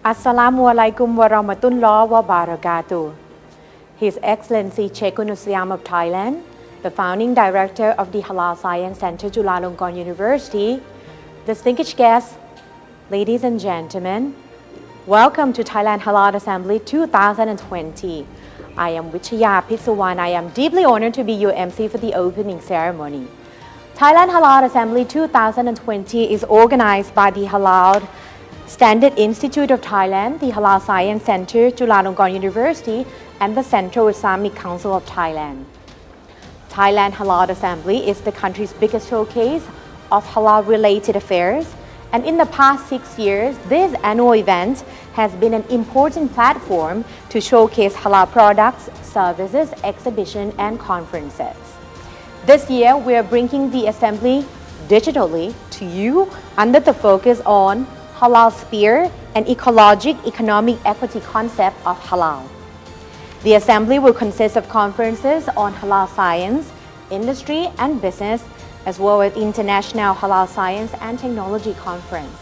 Assalamualaikum warahmatullahi wabarakatuh. His Excellency Sheikh Siam of Thailand, the founding director of the Halal Science Center, Chulalongkorn University, distinguished guests, ladies and gentlemen, welcome to Thailand Halal Assembly 2020. I am Vichaya Pitsuwan. I am deeply honored to be your MC for the opening ceremony. Thailand Halal Assembly 2020 is organized by the Halal Standard Institute of Thailand, the Halal Science Center, Chulalongkorn University, and the Central Islamic Council of Thailand. Thailand Halal Assembly is the country's biggest showcase of halal-related affairs, and in the past 6 years, this annual event has been an important platform to showcase halal products, services, exhibition, and conferences. This year, we are bringing the assembly digitally to you under the focus on halal sphere and ecologic economic equity concept of halal. The assembly will consist of conferences on halal science, industry, and business, as well as International Halal Science and Technology Conference.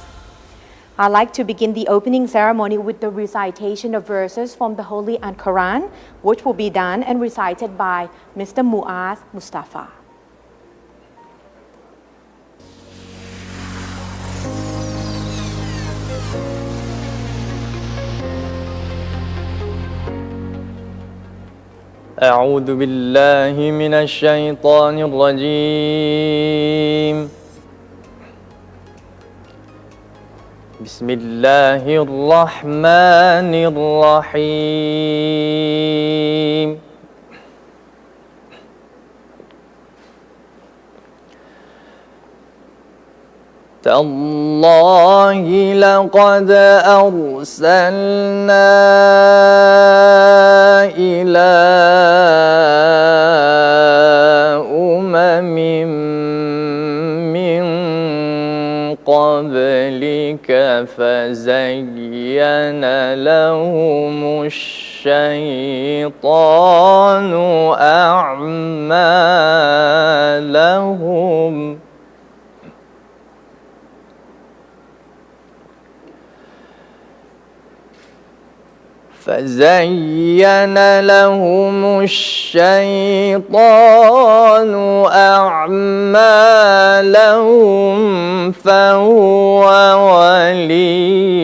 I'd like to begin the opening ceremony with the recitation of verses from the Holy Quran, which will be done and recited by Mr. Muaz Mustafa. أعوذ بالله من الشيطان الرجيم بسم الله الرحمن الرحيم تالله لقد أرسلنا إلى أمم من قبلك فزين لهم الشيطان أعمالهم فزين لهم الشيطان أعمالهم فهو وليهم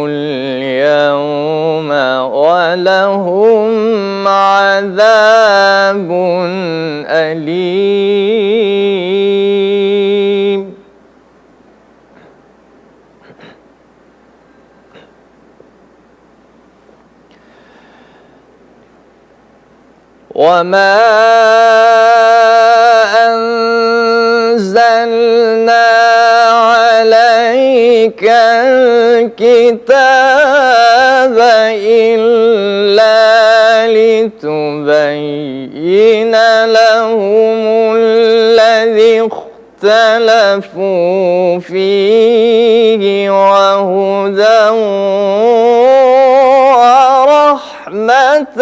اليوم ولهم عذاب أليم وما أنزلنا عليك الكتاب إلا لتبين لهم الذي اختلفوا فيه وهدى ورحمة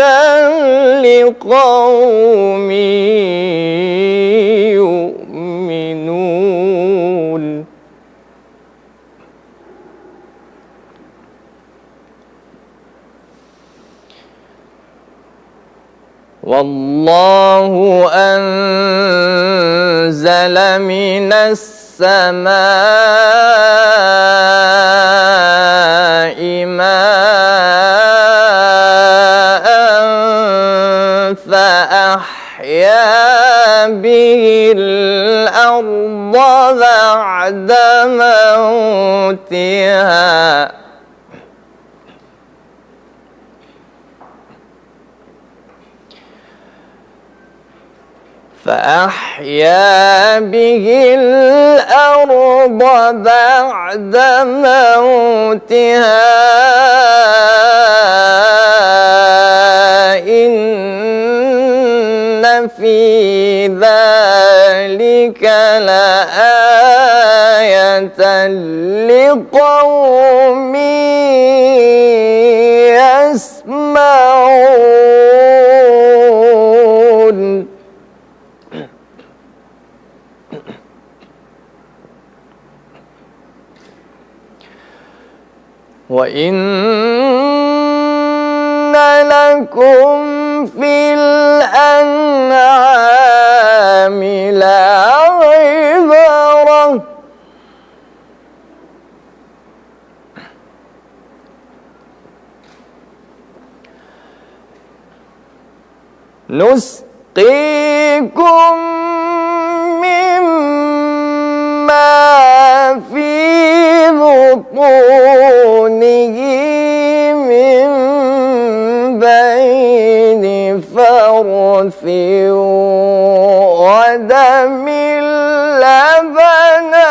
لقوم يؤمنون والله أنزل من السماء ماء فأحيا به الأرض بعد موتها فأحيا به الأرض بعد موتها إن في ذلك لآية لقوم يسمعون وإن لكم في الأنعام لعبرة نسقيكم مما في بطونه من بين فرث ودم لبنا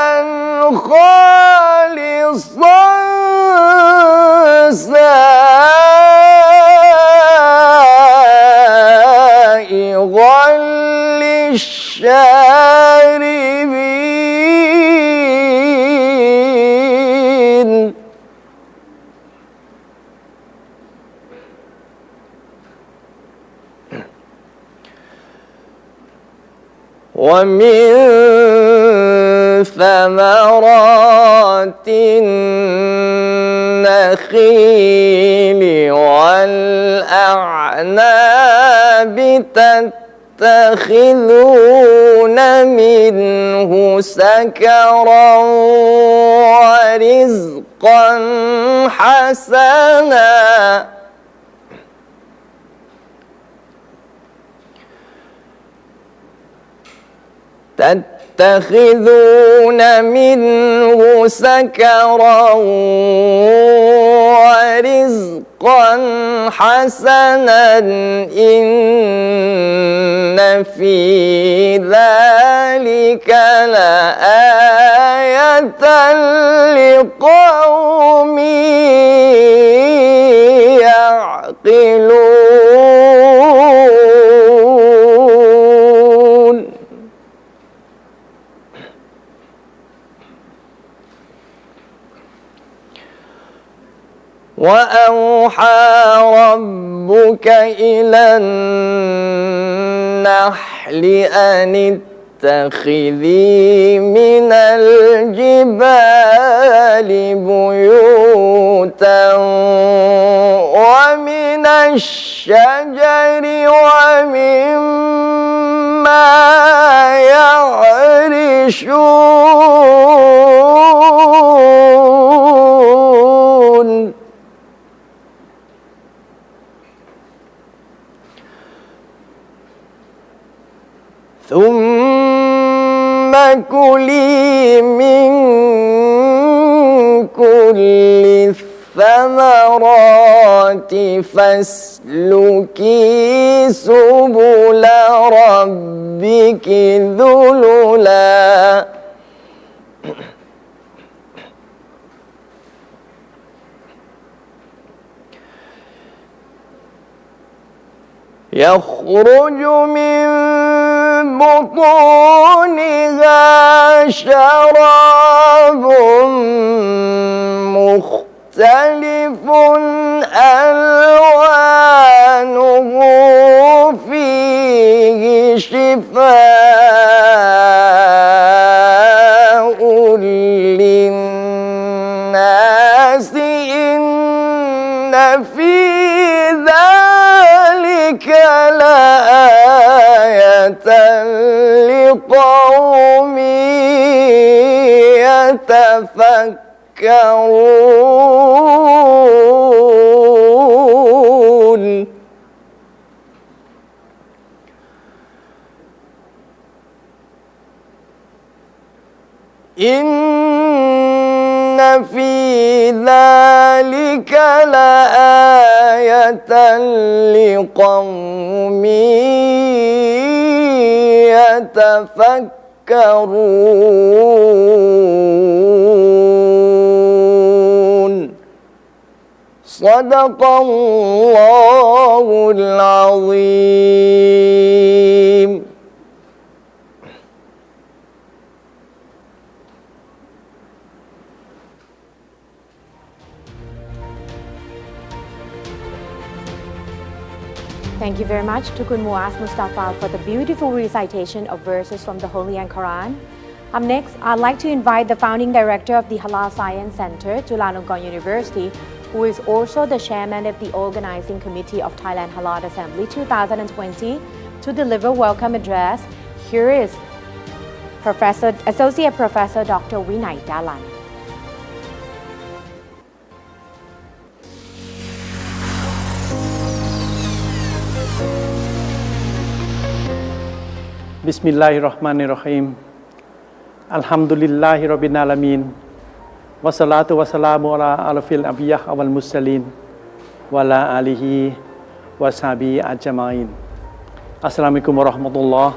خالصا سائغا للشاربين ومن ثمرات النخيل والأعناب تتخذون منه سكرا ورزقا حسنا تتخذون منه سكرا ورزقا حسنا إن في ذلك لآية لقوم يعقلون وأوحى ربك إلى النحل أن اتخذي من الجبال بيوتا ومن الشجر ومما يعرشون ثم كلي من كل الثمرات فاسلكي سبل ربك ذللا يخرج من بطونها شراب مختلف ألوانه فيه شفاء للناس إن في ذلك لآية لقوم يتفكرون إن في ذلك لآية لقوم يتفكرون صدق الله العظيم Thank you very much to Kun Muaz Mustafa for the beautiful recitation of verses from the Holy and Quran. Up next, I'd like to invite the founding director of the Halal Science Center, Chulalongkorn University, who is also the chairman of the organizing committee of Thailand Halal Assembly 2020, to deliver welcome address. Here is Associate Professor Dr. Vinay Dalan. Bismillahirrahmanirrahim. Alhamdulillahi Rabbil Alamin. Wassalatu wassalamu ala alafil anbiya wal mursalin wa ala alihi wa sahbihi ajma'in. Assalamualaikum warahmatullahi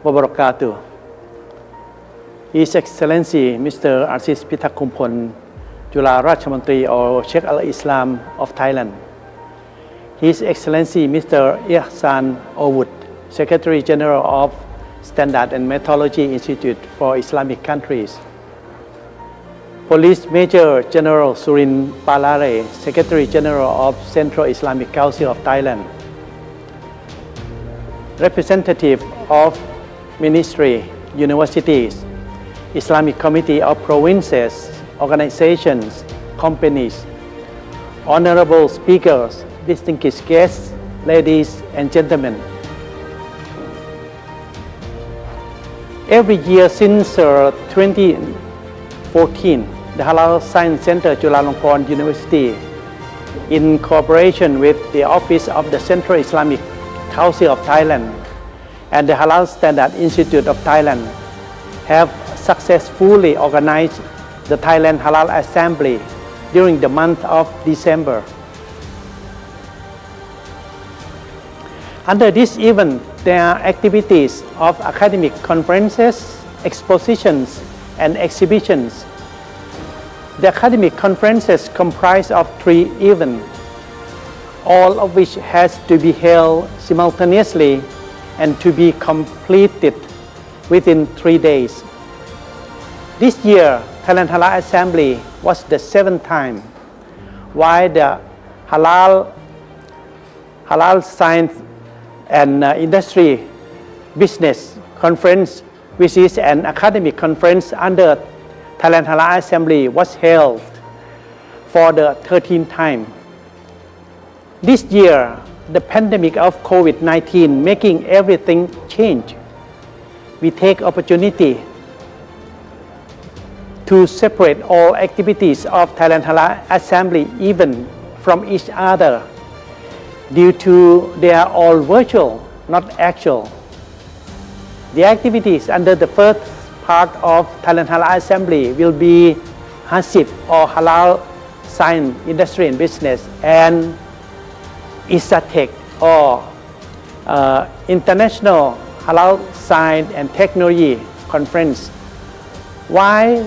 wabarakatuh. His Excellency Mr. Aziz Pitakumpon, Jula Rajamantri or Sheikh al-Islam of Thailand. His Excellency Mr. Ihsan Owud, Secretary General of Standard and Methodology Institute for Islamic Countries. Police Major General Surin Palare, Secretary General of Central Islamic Council of Thailand. Representative of Ministry, Universities, Islamic Committee of Provinces, Organizations, Companies, Honorable Speakers, distinguished guests, ladies and gentlemen. Every year since 2014, the Halal Science Center Chulalongkorn University, in cooperation with the Office of the Central Islamic Council of Thailand and the Halal Standard Institute of Thailand, have successfully organized the Thailand Halal Assembly during the month of December. Under this event, there are activities of academic conferences, expositions, and exhibitions. The academic conferences comprise of 3 events, all of which has to be held simultaneously and to be completed within 3 days. This year, Thailand Halal Assembly was the 7th time, while the Halal Science and Industry Business Conference, which is an academic conference under Thailand Halal Assembly, was held for the 13th time. This year, the pandemic of COVID-19 making everything change. We take opportunity to separate all activities of Thailand Halal Assembly even from each other due to they are all virtual, not actual. The activities under the first part of Thailand Halal Assembly will be HASIB or Halal Science, Industry and Business, and IHSATEC or International Halal Science and Technology Conference, while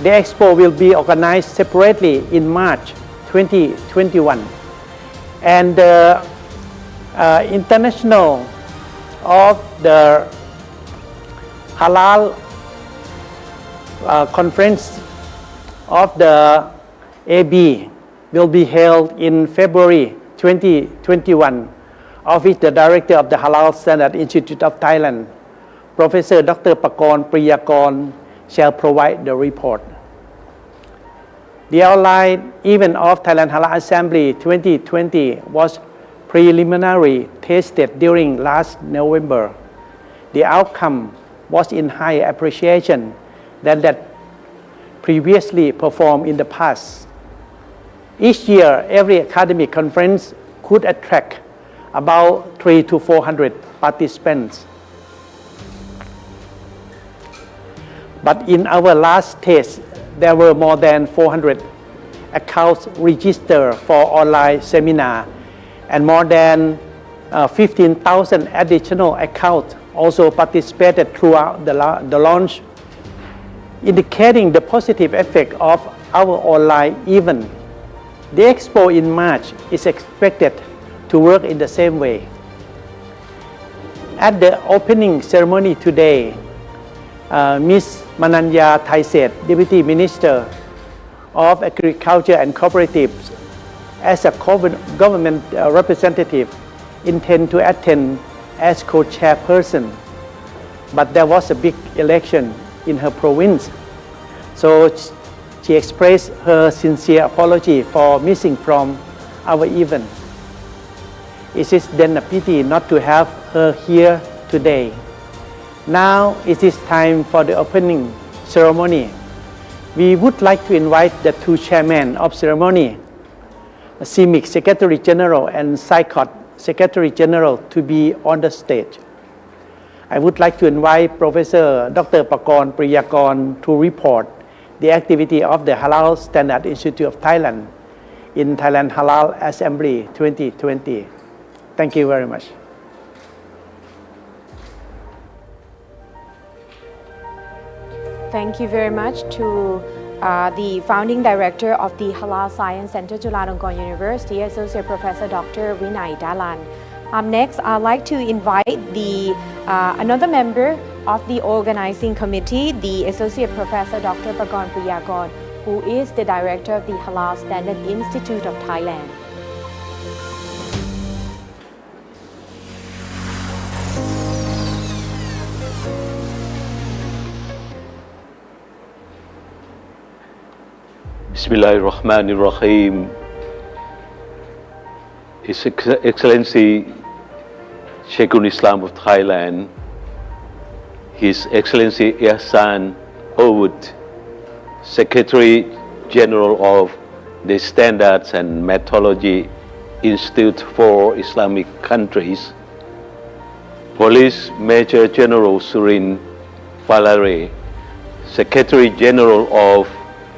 the expo will be organized separately in March 2021. And the international of the Halal conference of the AB will be held in February 2021, of which the director of the Halal Standard Institute of Thailand, Professor Dr. Pakon Priyakon, shall provide the report. The online event of Thailand Halal Assembly 2020 was preliminary tested during last November. The outcome was in high appreciation than that previously performed in the past. Each year, every academic conference could attract about 300 to 400 participants. But in our last test, there were more than 400 accounts registered for online seminar and more than 15,000 additional accounts also participated throughout the launch, indicating the positive effect of our online event. The expo in March is expected to work in the same way. At the opening ceremony today, Ms. Mananya Thaiset, Deputy Minister of Agriculture and Cooperatives, as a government representative, intend to attend as co-chairperson, but there was a big election in her province, so She expressed her sincere apology for missing from our event. It is then a pity not to have her here today. Now it is time for the opening ceremony. We would like to invite the two chairmen of ceremony, CIMIC Secretary General and SICOT Secretary General, to be on the stage. I would like to invite Professor Dr. Pakon Priyakon to report the activity of the Halal Standard Institute of Thailand in Thailand Halal Assembly 2020. Thank you very much. Thank you very much to the founding director of the Halal Science Center, Chulalongkorn University, Associate Professor Dr. Vinay Dalan. Next, I'd like to invite another member of the organizing committee, the Associate Professor Dr. Pakon Priyakon, who is the director of the Halal Standard Institute of Thailand. Bismillahirrahmanirrahim. His Excellency Sheikhul Islam of Thailand, His Excellency Ihsan Owud, Secretary General of the Standards and Methodology Institute for Islamic Countries, Police Major General Surin Palare, Secretary General of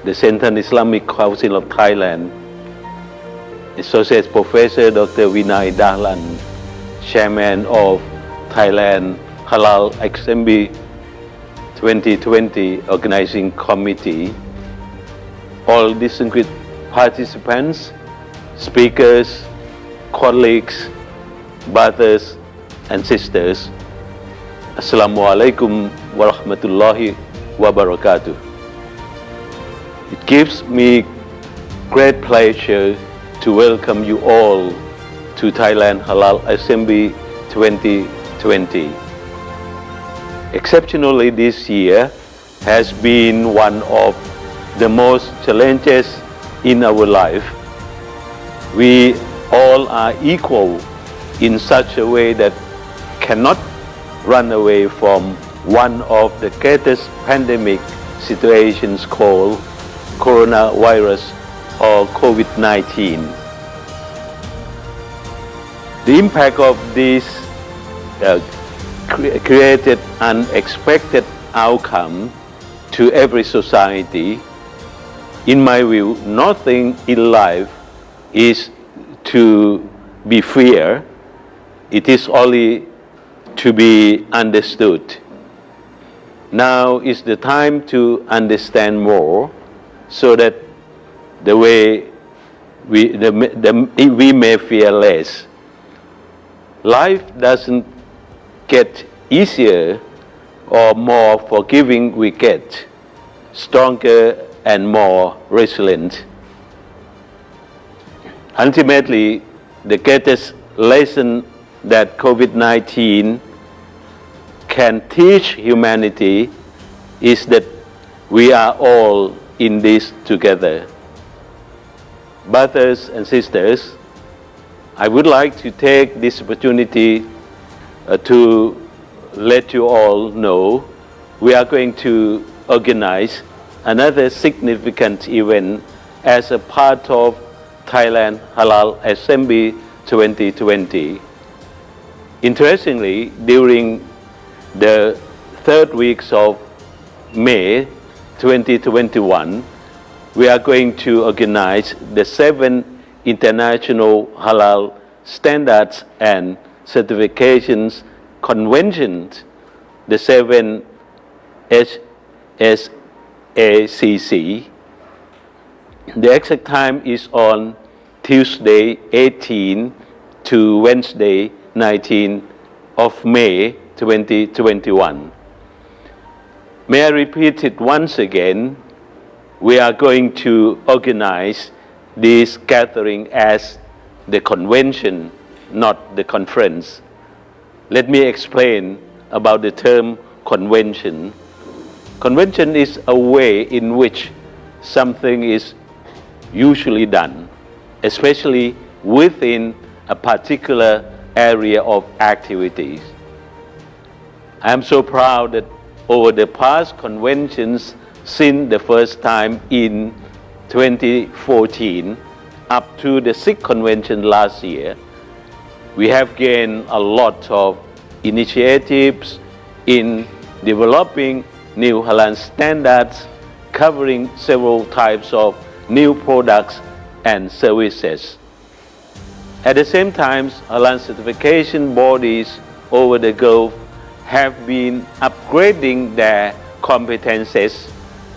the Central Islamic Council of Thailand, Associate Professor Dr. Vinay Dalan, Chairman of Thailand Halal Assembly 2020 Organizing Committee, all distinguished participants, speakers, colleagues, brothers and sisters, Assalamu alaikum wa rahmatullahi wa barakatuh. It gives me great pleasure to welcome you all to Thailand Halal Assembly 2020. Exceptionally, this year has been one of the most challenges in our life. We all are equal in such a way that cannot run away from one of the greatest pandemic situations called coronavirus or COVID-19. The impact of this created unexpected outcome to every society. In my view, nothing in life is to be feared. It is only to be understood. Now is the time to understand more, so that the way we may fear less. Life doesn't get easier or more forgiving. We get stronger and more resilient. Ultimately, the greatest lesson that COVID-19 can teach humanity is that we are all in this together. Brothers and sisters, I would like to take this opportunity to let you all know we are going to organize another significant event as a part of Thailand Halal Assembly 2020. Interestingly, during the third weeks of May 2021, we are going to organize the 7th International Halal Standards and Certifications Conventions, the 7th HSACC. The exact time is on Tuesday 18 to Wednesday 19 of May 2021. May I repeat it once again? We are going to organize this gathering as the convention, not the conference. Let me explain about the term convention. Convention is a way in which something is usually done, especially within a particular area of activities. I am so proud that over the past conventions since the first time in 2014 up to the 6th convention last year, we have gained a lot of initiatives in developing new halal standards covering several types of new products and services. At the same time, halal certification bodies over the globe have been upgrading their competences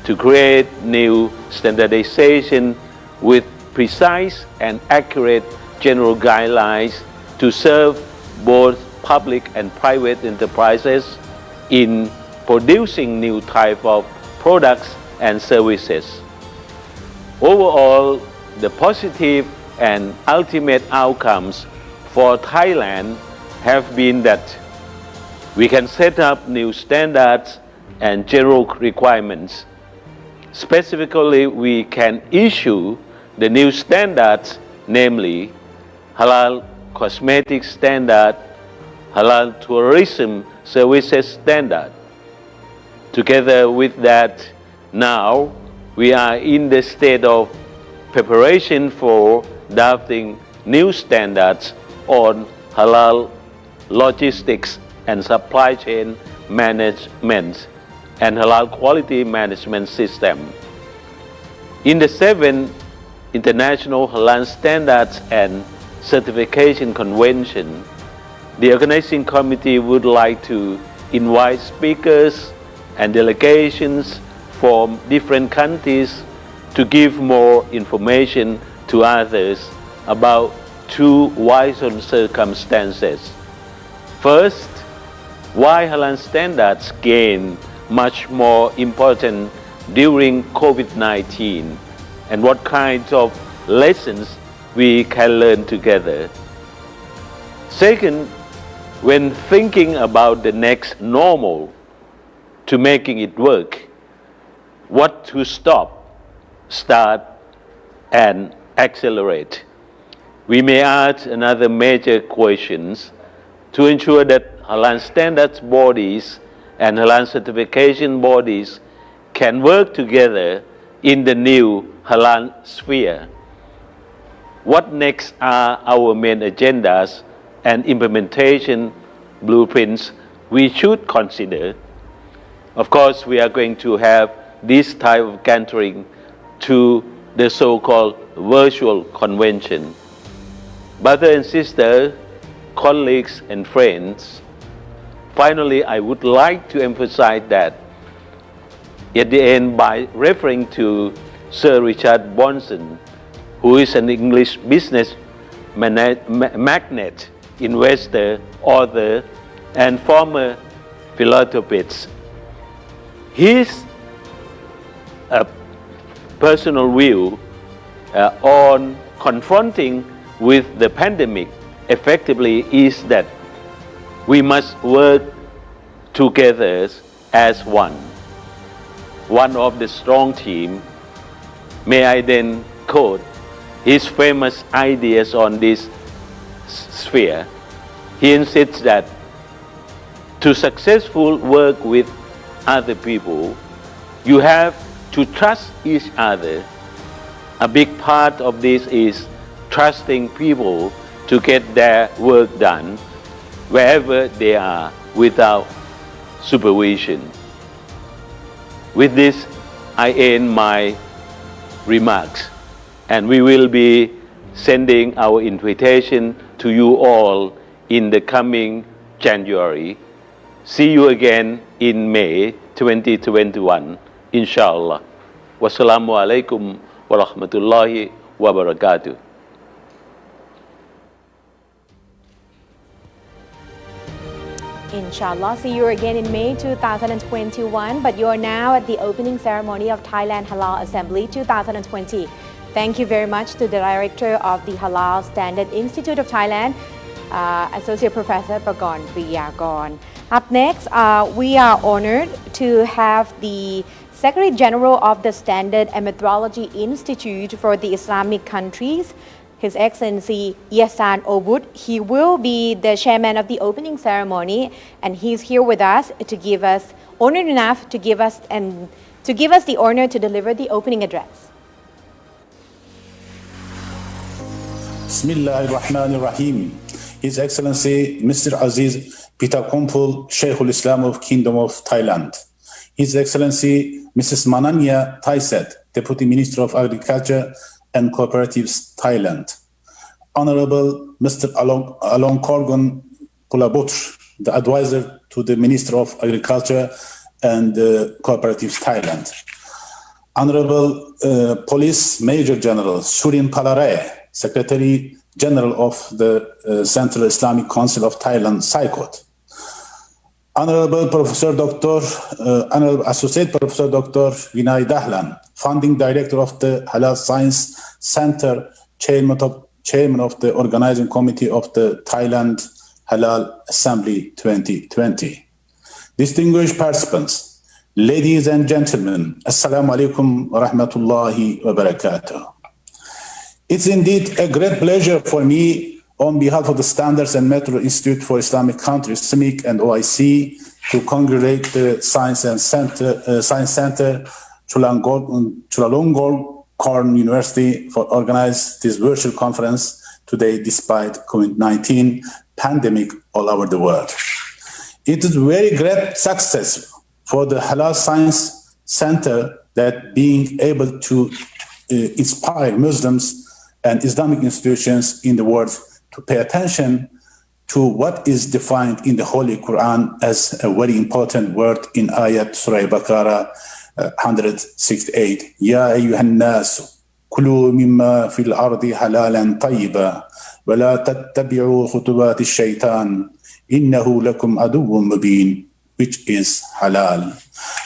to create new standardization with precise and accurate general guidelines to serve both public and private enterprises in producing new type of products and services. Overall, the positive and ultimate outcomes for Thailand have been that we can set up new standards and general requirements. Specifically, we can issue the new standards, namely Halal Cosmetic Standard, Halal Tourism Services Standard. Together with that, now we are in the state of preparation for drafting new standards on halal logistics and supply chain management and halal quality management system. In the 7th International Halal Standards and Certification Convention, the organizing committee would like to invite speakers and delegations from different countries to give more information to others about two vital circumstances. First, why halal standards gain much more importance during COVID-19 and what kinds of lessons we can learn together. Second, when thinking about the next normal to making it work, what to stop, start, and accelerate. We may ask another major questions to ensure that halal standards bodies and halal certification bodies can work together in the new halal sphere. What next are our main agendas and implementation blueprints we should consider? Of course, we are going to have this type of gathering to the so-called virtual convention. Brothers and sisters, colleagues and friends, finally, I would like to emphasize that at the end, by referring to Sir Richard Branson, who is an English business magnate, investor, author, and former philanthropist, his personal view on confronting with the pandemic effectively is that we must work together as one of the strong team. May I then quote his famous ideas on this sphere. He insists that to successfully work with other people, you have to trust each other. A big part of this is trusting people to get their work done wherever they are without supervision. With this, I end my remarks, and we will be sending our invitation to you all in the coming January. See you again in May 2021, inshallah. Wassalamu alaikum wa rahmatullahi wa barakatuh. Inshallah, see you again in May 2021, but you are now at the opening ceremony of Thailand Halal Assembly 2020. Thank you very much to the Director of the Halal Standard Institute of Thailand, Associate Professor Pragon Priyakon. Up next, we are honored to have the Secretary General of the Standard and Metrology Institute for the Islamic countries, His Excellency Ihsan Obud. He will be the chairman of the opening ceremony, and he's here with us to give us honored enough to give us the honor to deliver the opening address. Bismillahirrahmanirrahim. His Excellency Mr. Aziz Pitakompul, Sheikhul Islam of Kingdom of Thailand. His Excellency Mrs. Mananya Thaiset, Deputy Minister of Agriculture and Cooperatives, Thailand. Honorable Mr. Alongkorgon Pulabutr, the advisor to the Minister of Agriculture and Cooperatives, Thailand. Honorable Police Major General Surin Palare, Secretary General of the Central Islamic Council of Thailand, SICOT. Honorable Associate Professor Dr. Vinay Dahlan, Founding Director of the Halal Science Center, Chairman of the Organizing Committee of the Thailand Halal Assembly 2020. Distinguished participants, ladies and gentlemen, Assalamu alaikum wa rahmatullahi wa barakatuh. It's indeed a great pleasure for me on behalf of the Standards and Metrology Institute for Islamic Countries, SMIC and OIC, to congratulate the Science Center Chulalongkorn University for organizing this virtual conference today despite COVID-19 pandemic all over the world. It is very great success for the Halal Science Center that being able to inspire Muslims and Islamic institutions in the world to pay attention to what is defined in the Holy Quran as a very important word in Ayat Surah Baqarah 168. Ya ayyuhan nas, kulu mimma fil ardi halalan tayyiba, wa la tattabi'u khutubati shaitan, innahu lakum aduwwun mubin, which is halal.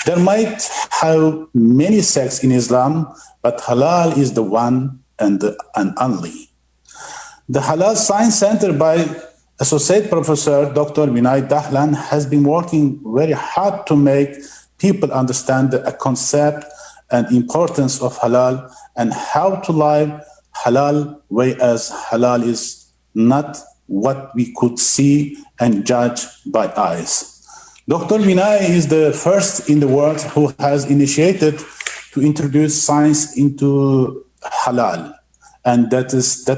There might have many sects in Islam, but halal is the one and only. The Halal Science Center by Associate Professor Dr. Vinay Dahlan has been working very hard to make people understand the concept and importance of halal and how to live halal way, as halal is not what we could see and judge by eyes. Dr. Vinay is the first in the world who has initiated to introduce science into halal. And that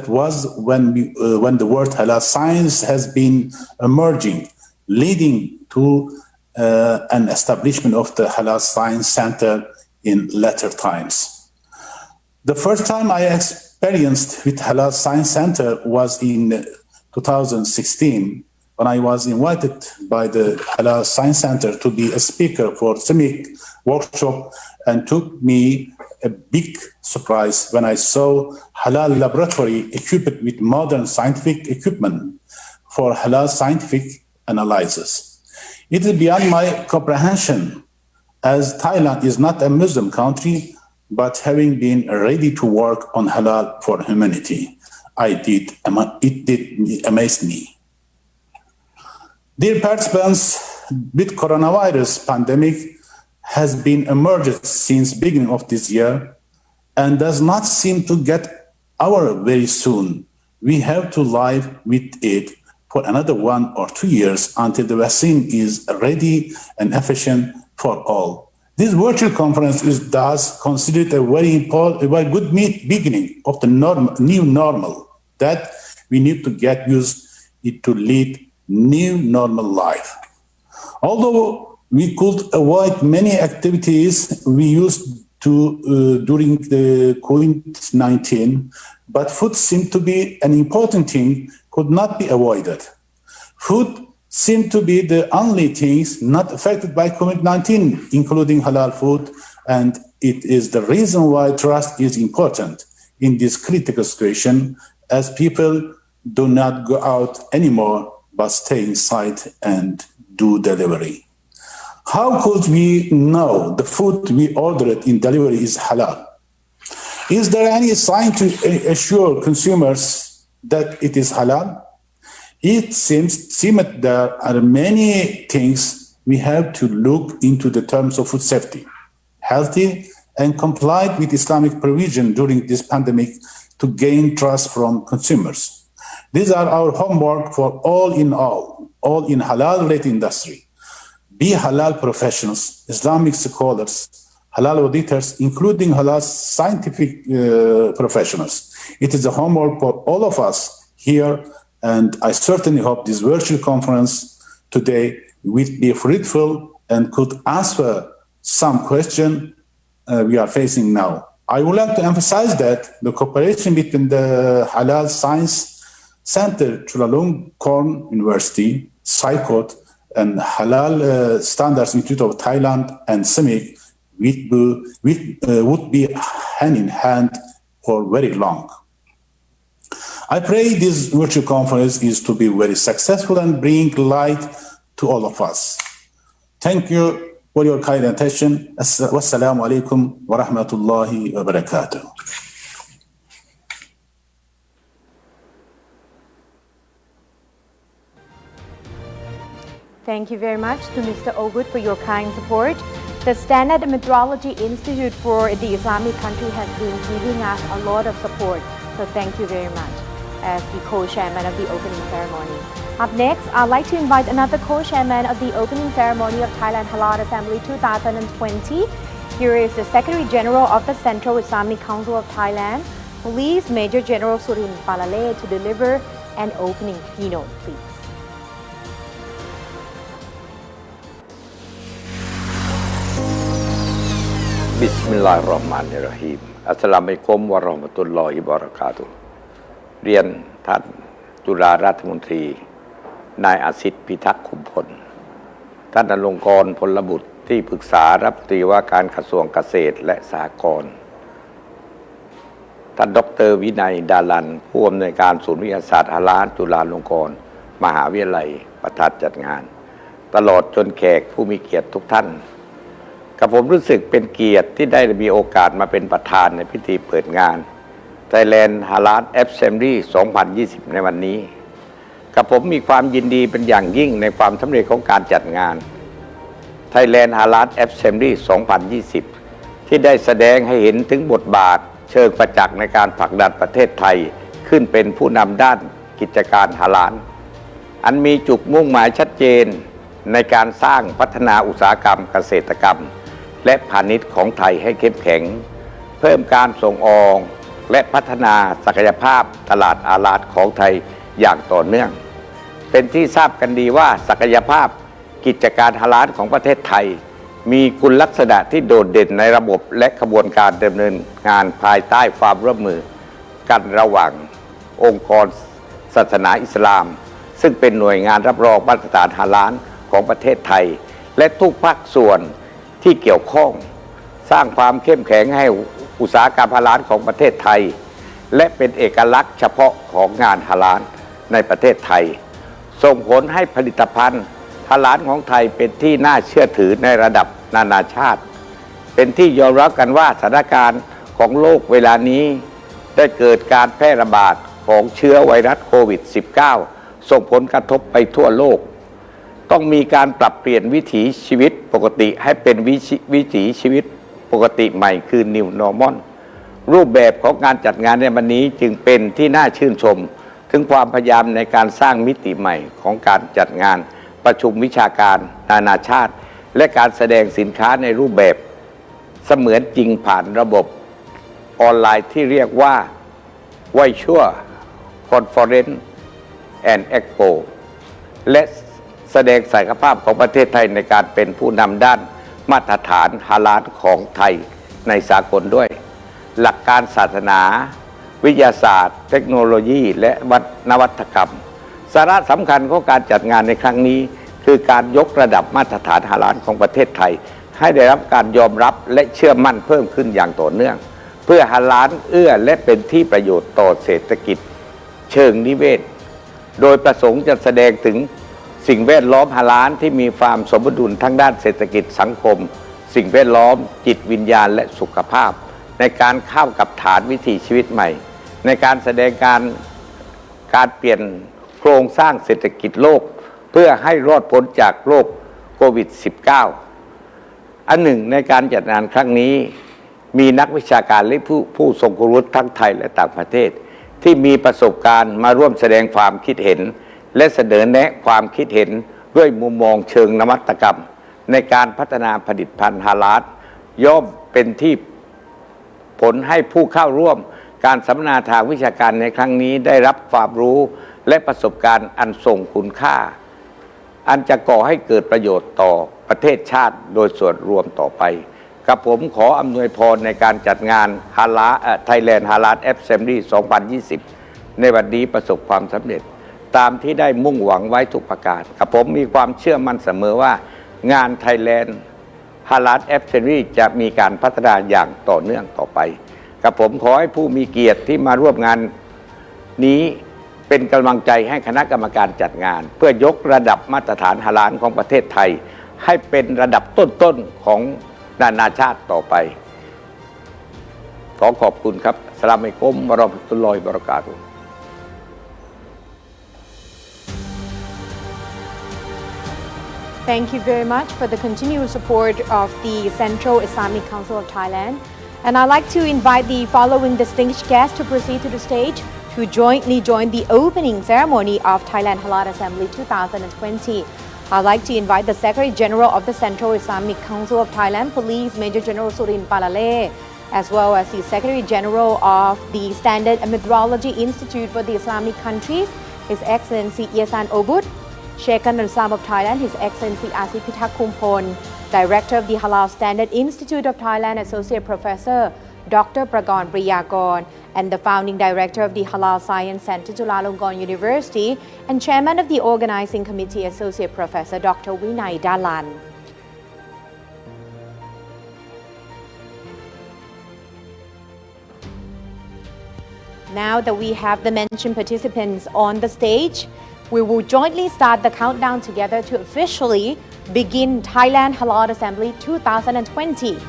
was when the word halal science has been emerging, leading to an establishment of the Halal Science Center in later times. The first time I experienced with Halal Science Center was in 2016, when I was invited by the Halal Science Center to be a speaker for CIMIC workshop, and took me a big surprise when I saw halal laboratory equipped with modern scientific equipment for halal scientific analysis. It is beyond my comprehension, as Thailand is not a Muslim country, but having been ready to work on halal for humanity, it did amaze me. Dear participants, with coronavirus pandemic has been emerged since beginning of this year and does not seem to get over very soon. We have to live with it for another 1 or 2 years until the vaccine is ready and efficient for all. This virtual conference is thus considered a very good beginning of the new normal that we need to get used to lead new normal life. Although we could avoid many activities we used to during the COVID-19, but food seemed to be an important thing, could not be avoided. Food seemed to be the only things not affected by COVID-19, including halal food, and it is the reason why trust is important in this critical situation, as people do not go out anymore but stay inside and do delivery. How could we know the food we ordered in delivery is halal? Is there any sign to assure consumers that it is halal? It seems there are many things we have to look into the terms of food safety, healthy, and complied with Islamic provision during this pandemic to gain trust from consumers. These are our homework for all in halal-related industry. Be halal professionals, Islamic scholars, halal auditors, including halal scientific professionals. It is a homework for all of us here, and I certainly hope this virtual conference today will be fruitful and could answer some question we are facing now. I would like to emphasize that the cooperation between the Halal Science Center, Chulalongkorn University, SciCode, and Halal Standards Institute of Thailand and CIMIC would be hand in hand for very long. I pray this virtual conference is to be very successful and bring light to all of us. Thank you for your kind attention. Wassalamu alaikum wa rahmatullahi wa barakatuh. Thank you very much to Mr. Ogut for your kind support. The Standard Metrology Institute for the Islamic country has been giving us a lot of support. So thank you very much as the co-chairman of the opening ceremony. Up next, I'd like to invite another co-chairman of the opening ceremony of Thailand Halal Assembly 2020. Here is the Secretary General of the Central Islamic Council of Thailand, Police Major General Surin Palale, to deliver an opening keynote, please. Bismillahirrahmanirrahim. Assalamualaikum warahmatullahi wabarakatuh. เรียนท่านจุฬารัฐมนตรีนายอาสิทธิ์พิทักษ์คุมพลท่านอลงกรณ์พลบุตรที่ปรึกษารัฐมนตรีว่าการกระทรวงเกษตรและสหกรณ์ท่านดร.วินัยดาลันผู้อำนวยการศูนย์วิทยาศาสตร์ฮาลาลจุฬาลงกรณ์มหาวิทยาลัยประธานจัดงานตลอดจนแขกผู้มีเกียรติทุกท่านกับผมรู้สึกเป็นเกียรติที่ได้มีโอกาสมาเป็นประธานในพิธีเปิดงาน Thailand Halal Assembly 2020 ในวันนี้กับผมมีความยินดีเป็นอย่างยิ่งในความสำเร็จของการจัดงาน Thailand Halal Assembly 2020 ที่ได้แสดงให้เห็นถึงบทบาทเชิงประจักษ์ในการผลักดันประเทศไทยขึ้นเป็นผู้นำด้านกิจการฮาลาลอันมีจุดมุ่งหมายชัดเจนในการสร้างพัฒนาอุตสาหกรรมเกษตรกรรมและพาณิชย์ของไทยให้เข้มแข็งเพิ่มการส่งออกและพัฒนาศักยภาพตลาดฮาลาลของไทยอย่างต่อเนื่องเป็นที่ทราบกันดีว่าศักยภาพกิจการฮาลาลของประเทศไทยมีคุณลักษณะที่โดดเด่นในระบบและขบวนการดำเนินงานภายใต้ความร่วมมือกันระหว่างองค์กรศาสนาอิสลามซึ่งเป็นหน่วยงานรับรองมาตรฐานฮาลาลของประเทศไทยและทุกภาคส่วนที่เกี่ยวข้องสร้างความเข้มแข็งให้อุตสาหกรรมฮาลาลของประเทศไทยและเป็นเอกลักษณ์เฉพาะของงานฮาลาลในประเทศไทยส่งผลให้ผลิตภัณฑ์ฮาลาลของไทยเป็นที่น่าเชื่อถือในระดับนานาชาติเป็นที่ยอมรับกันว่าสถานการณ์ของโลกเวลานี้ได้เกิดการแพร่ระบาดของเชื้อไวรัสโควิด -19 ส่งผลกระทบไปทั่วโลกต้องมีการปรับเปลี่ยนวิถีชีวิตปกติให้เป็นวิถีชีวิตปกติใหม่คือ New Normal รูปแบบของการจัดงานในวันนี้จึงเป็นที่น่าชื่นชมถึงความพยายามในการสร้างมิติใหม่ของการจัดงานประชุมวิชาการนานาชาติและการแสดงสินค้าในรูปแบบเสมือนจริงผ่านระบบออนไลน์ที่เรียกว่า Virtual Conference and Expo และแสดงศักยภาพของประเทศไทยในการเป็นผู้นำด้านมาตรฐานฮาลาลของไทยในสากลด้วยหลักการศาสนาวิทยาศาสตร์เทคโนโลยีและนวัตกรรมสาระสำคัญของการจัดงานในครั้งนี้คือการยกระดับมาตรฐานฮาลาลของประเทศไทยให้ได้รับการยอมรับและเชื่อมั่นเพิ่มขึ้นอย่างต่อเนื่องเพื่อฮาลาลเอื้อและเป็นที่ประโยชน์ต่อเศรษฐกิจเชิงนิเวศโดยประสงค์จะแสดงถึงสิ่งแวดล้อมฮาลาลที่มีความสมดุลทั้งด้านเศรษฐกิจสังคมสิ่งแวดล้อมจิตวิญญาณและสุขภาพในการเข้ากับฐานวิถีชีวิตใหม่ในการแสดงการเปลี่ยนโครงสร้างเศรษฐกิจโลกเพื่อให้รอดพ้นจากโรคโควิด -19 อันหนึ่งในการจัดงานครั้งนี้มีนักวิชาการและผู้ทรงคุณวุฒิทั้งไทยและต่างประเทศที่มีประสบการณ์มาร่วมแสดงความคิดเห็นและเสนอแนะความคิดเห็นด้วยมุมมองเชิงนวัตกรรมในการพัฒนาผลิตภัณฑ์ฮาลาลย่อมเป็นที่ผลให้ผู้เข้าร่วมการสัมมนาทางวิชาการในครั้งนี้ได้รับความรู้และประสบการณ์อันทรงคุณค่าอันจะก่อให้เกิดประโยชน์ต่อประเทศชาติโดยส่วนรวมต่อไปกับผมขออำนวยพรในการจัดงานThailand Halal Assembly 2020 ในวันนี้ประสบความสำเร็จตามที่ได้มุ่งหวังไว้ทุกประการกับผมมีความเชื่อมั่นเสมอว่างาน Thailand Halal Assembly จะมีการพัฒนาอย่างต่อเนื่องต่อไปกับผมขอให้ผู้มีเกียรติที่มาร่วมงานนี้เป็นกำลังใจให้คณะกรรมการจัดงานเพื่อยกระดับมาตรฐานฮาลาลของประเทศไทยให้เป็นระดับต้นๆของนานาชาติต่อไปขอขอบคุณครับอัสสลามุอะลัยกุมวะเราะห์มะตุลลอฮิวะบะเราะกาตุฮ์ Thank you very much for the continued support of the Central Islamic Council of Thailand. And I'd like to invite the following distinguished guests to proceed to the stage to jointly join the opening ceremony of Thailand Halal Assembly 2020. I'd like to invite the Secretary General of the Central Islamic Council of Thailand, Police Major General Surin Palale, as well as the Secretary General of the Standard and Metrology Institute for the Islamic Countries, His Excellency Ihsan Obud, Shakan Islam of Thailand, His Excellency Asif Pitakumpon, Director of the Halal Standard Institute of Thailand, Associate Professor Dr. Pragon Priyakon, and the Founding Director of the Halal Science Center, Chulalongkorn University, and Chairman of the Organizing Committee, Associate Professor Dr. Vinay Dalan. Now that we have the mentioned participants on the stage, we will jointly start the countdown together to officially begin Thailand Halal Assembly 2020.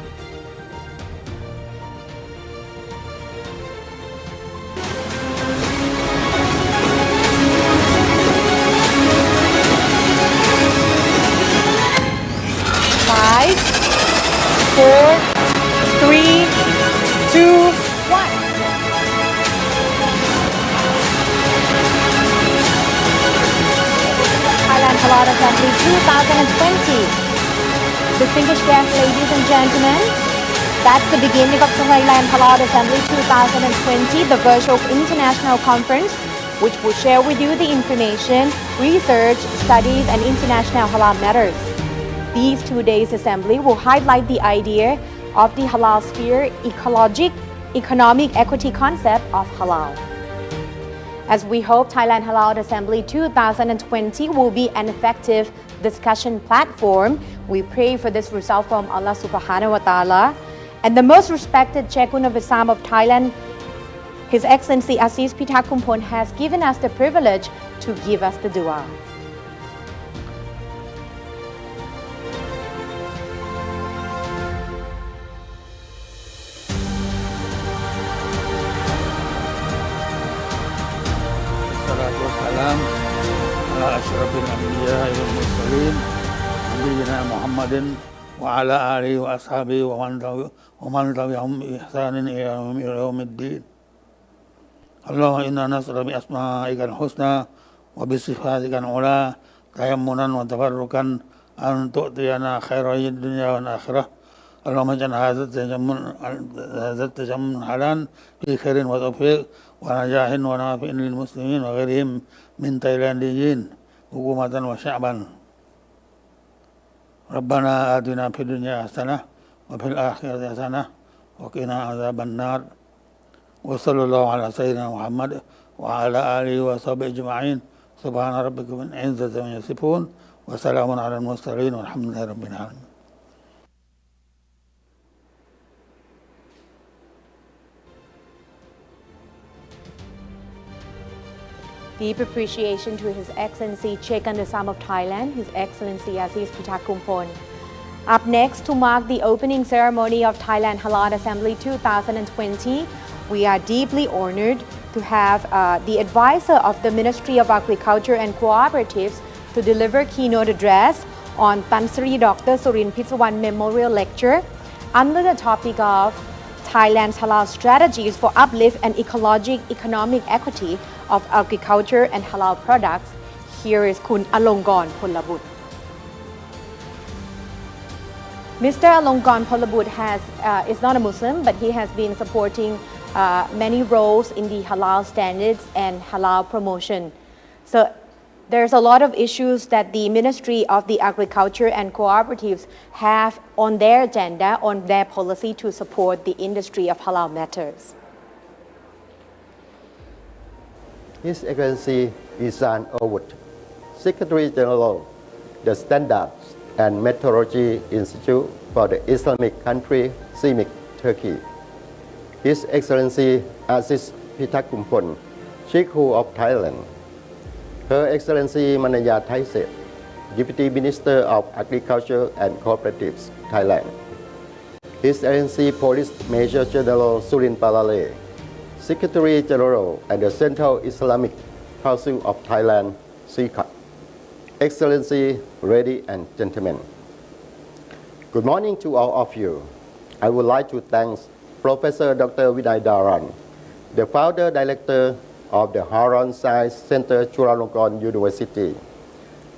Five, 4, 3, 2, 1. Thailand Halal Assembly 2020. Distinguished guests, ladies and gentlemen, that's the beginning of the Thailand Halal Assembly 2020, the virtual international conference, which will share with you the information, research, studies, and international halal matters. These 2 days assembly will highlight the idea of the halal sphere, ecologic, economic equity concept of halal. As we hope Thailand Halal Assembly 2020 will be an effective discussion platform, we pray for this result from Allah Subhanahu wa Ta'ala. And the most respected Chekun of Islam of Thailand, His Excellency Aziz Pitakumpon, has given us the privilege to give us the dua. Wassalam ala asyrafil anbiya wal mursalin nabiyina Muhammadin wa ala alihi wa ashabihi wa man tabi'ahum bi ihsanin ila yaumiddin. Allahumma inna nas'aluka bi asma'ikal husna wa bi sifatikal ula tayammunan wa tabarrukan an tu'tiyana khairay dunya wal akhirah. Allahumma ij'al hadha tajammun halan fi khairin wa tawfiq ونجاح ونافع للمسلمين وغيرهم من تايلانديين حكومة وشعبا. ربنا آتنا في الدنيا حسنة وفي الآخرة حسنة وقنا عذاب النار. وصلى الله على سيدنا محمد وعلى آله وصحبه أجمعين. سبحان ربك من عزة ما يصفون وسلام على المرسلين والحمد لله رب العالمين. Deep appreciation to His Excellency Chekun Islam of Thailand, His Excellency Aziz Pitakumpon. Up next, to mark the opening ceremony of Thailand Halal Assembly 2020, we are deeply honored to have the advisor of the Ministry of Agriculture and Cooperatives to deliver keynote address on Tan Sri Dr. Surin Pitsawan Memorial Lecture under the topic of Thailand's Halal Strategies for Uplift and Ecologic Economic Equity of Agriculture and Halal Products. Here is Kun Alongkorn Polabut. Mr. Alongkorn Polabut is not a Muslim, but he has been supporting many roles in the halal standards and halal promotion. So there's a lot of issues that the Ministry of the Agriculture and Cooperatives have on their agenda, on their policy to support the industry of halal matters. His Excellency Isan Awad, Secretary General, the Standards and Meteorology Institute for the Islamic country, CIMIC, Turkey. His Excellency Aziz Pitakumpon, Sheikh of Thailand. Her Excellency Manaya Thaisep, Deputy Minister of Agriculture and Cooperatives, Thailand. His Excellency Police Major General Surin Palale, Secretary General at the Central Islamic Council of Thailand, SICA. Excellency, ladies and gentlemen. Good morning to all of you. I would like to thank Professor Dr. Vinay Dharan, the founder director of the Haran Science Center, Chulalongkorn University,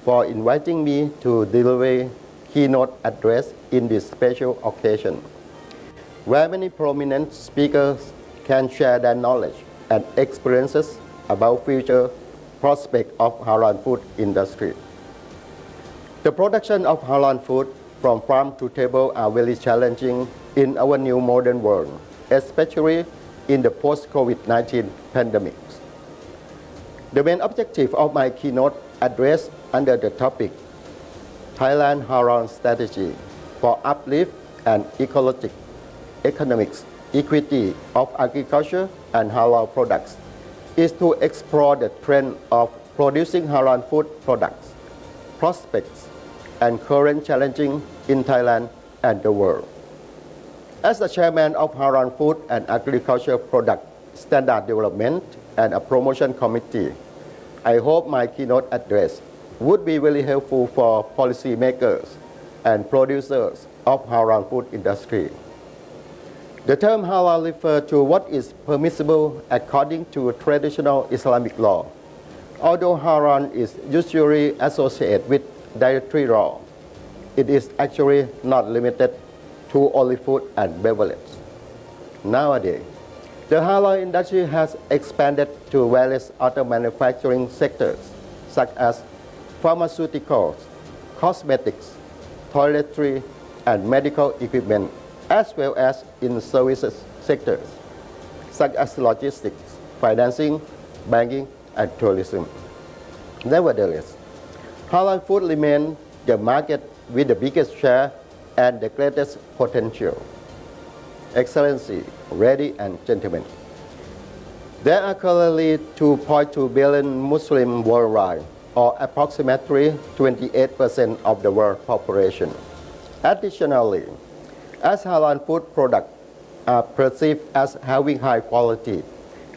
for inviting me to deliver keynote address in this special occasion, where many prominent speakers can share their knowledge and experiences about future prospects of halal food industry. The production of halal food from farm to table are very challenging in our new modern world, especially in the post-COVID-19 pandemic. The main objective of my keynote address under the topic Thailand Halal Strategy for Uplift and Ecologic Economics Equity of Agriculture and Halal Products is to explore the trend of producing halal food products, prospects, and current challenges in Thailand and the world. As the chairman of Halal Food and Agriculture Product Standard Development and a Promotion Committee, I hope my keynote address would be very helpful for policymakers and producers of halal food industry. The term halal refers to what is permissible according to traditional Islamic law, although halal is usually associated with dietary law. It is actually not limited to only food and beverage. Nowadays, the halal industry has expanded to various other manufacturing sectors, such as pharmaceuticals, cosmetics, toiletry, and medical equipment, as well as in services sectors, such as logistics, financing, banking, and tourism. Nevertheless, halal food remains the market with the biggest share and the greatest potential. Excellency, ladies and gentlemen, there are currently 2.2 billion Muslims worldwide, or approximately 28% of the world population. Additionally, as halal food products are perceived as having high quality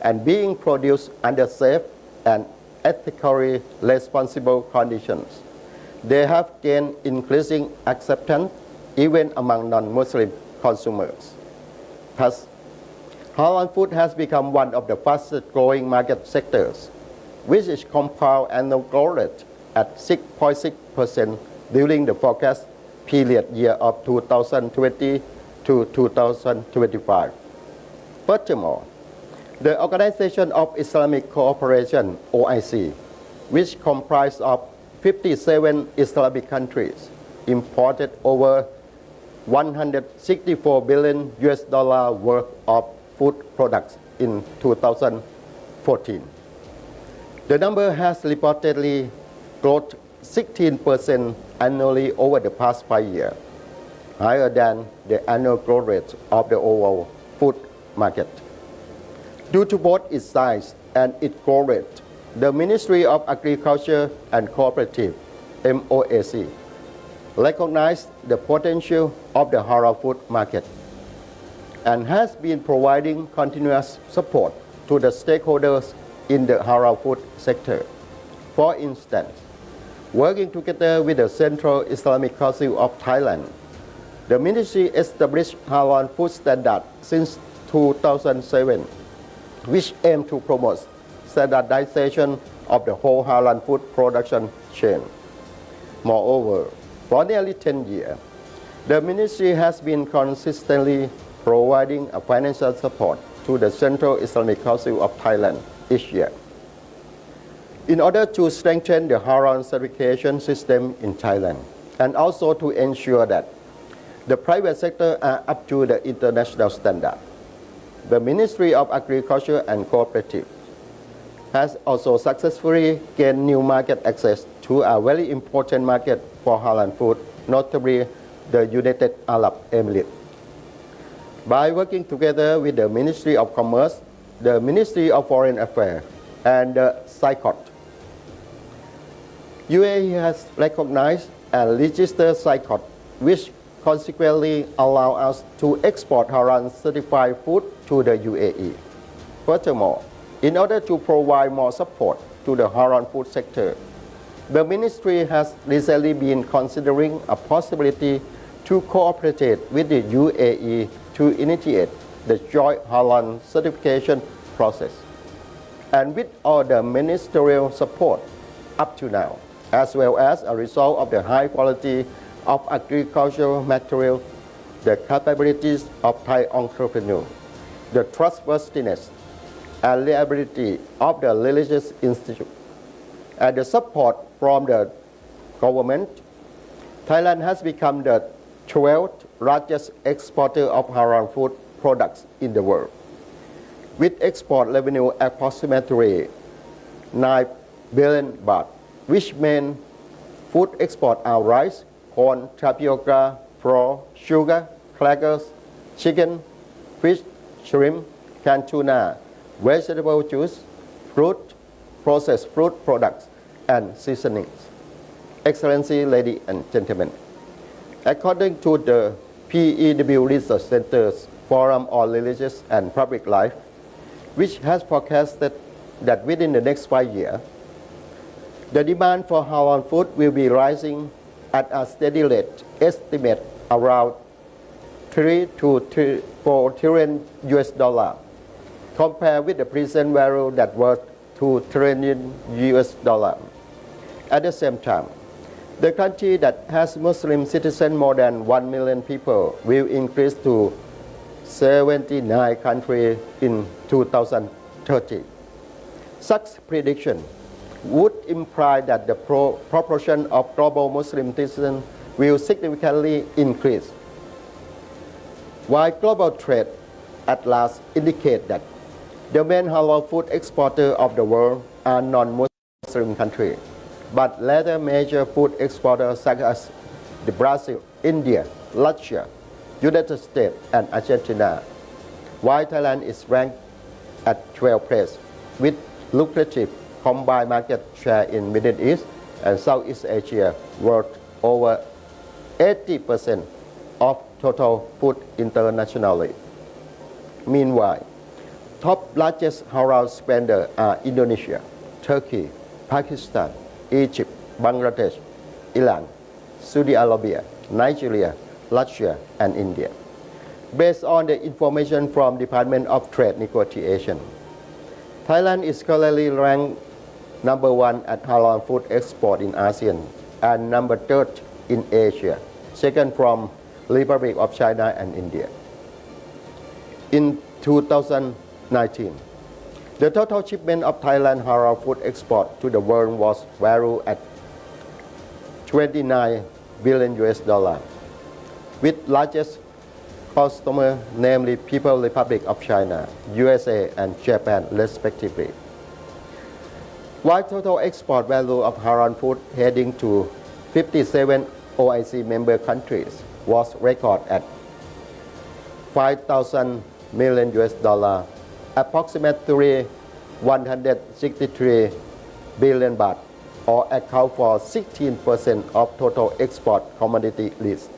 and being produced under safe and ethically responsible conditions, they have gained increasing acceptance even among non-Muslim consumers. Thus, halal food has become one of the fastest growing market sectors, which is compound annual growth rate at 6.6% during the forecast period year of 2020 to 2025. Furthermore, the Organization of Islamic Cooperation, OIC, which comprises of 57 Islamic countries, imported over $164 billion worth of food products in 2014. The number has reportedly grown 16% annually over the past 5 years, higher than the annual growth rate of the overall food market. Due to both its size and its growth rate, the Ministry of Agriculture and Cooperative, MOAC, recognized the potential of the halal food market and has been providing continuous support to the stakeholders in the halal food sector. For instance, Working together with the Central Islamic Council of Thailand, the ministry established halal food standard since 2007, which aim to promote standardization of the whole halal food production chain. Moreover, for nearly 10 years, the ministry has been consistently providing a financial support to the Central Islamic Council of Thailand each year. In order to strengthen the halal certification system in Thailand, and also to ensure that the private sector are up to the international standard, the Ministry of Agriculture and Cooperative has also successfully gained new market access to a very important market for halal food, notably the United Arab Emirates. By working together with the Ministry of Commerce, the Ministry of Foreign Affairs, and the CICOT, UAE has recognized and registered CICOT, which consequently allow us to export halal certified food to the UAE. Furthermore, in order to provide more support to the halal food sector, the ministry has recently been considering a possibility to cooperate with the UAE to initiate the joint halal certification process. And with all the ministerial support up to now, as well as a result of the high quality of agricultural material, the capabilities of Thai entrepreneurs, the trustworthiness and reliability of the religious institute, and the support from the government, Thailand has become the 12th largest exporter of halal food products in the world, with export revenue approximately 9 billion baht, which means food export are rice, corn, tapioca, flour, sugar, crackers, chicken, fish, shrimp, canned tuna, vegetable juice, fruit, processed fruit products, and seasonings. Excellency, ladies and gentlemen, according to the PEW Research Center's Forum on Religious and Public Life, which has forecasted that within the next 5 years, the demand for halal food will be rising at a steady rate, estimate around 3 to 4 trillion US dollar, compared with the present value that worth 2 trillion US dollar. At the same time, the country that has Muslim citizens more than 1 million people will increase to 79 countries in 2030. Such prediction would imply that the proportion of global Muslim citizens will significantly increase. While global trade at last indicate that the main halal food exporters of the world are non-Muslim countries, but later major food exporters such as Brazil, India, Russia, United States, and Argentina, while Thailand is ranked at 12th place with lucrative combined market share in Middle East and Southeast Asia worth over 80% of total food internationally. Meanwhile, top largest halal spender are Indonesia, Turkey, Pakistan, Egypt, Bangladesh, Iran, Saudi Arabia, Nigeria, Russia, and India. Based on the information from Department of Trade Negotiation, Thailand is currently ranked number 1 at halal food export in ASEAN and number 3rd in Asia, second from Republic of China and India. In 2019, the total shipment of Thailand halal food export to the world was valued at 29 billion US dollar, with largest customer, namely People's Republic of China, USA, and Japan, respectively. While total export value of halal food heading to 57 OIC member countries was recorded at 5,000 million US dollar, approximately 163 billion baht, or account for 16% of total export commodity list.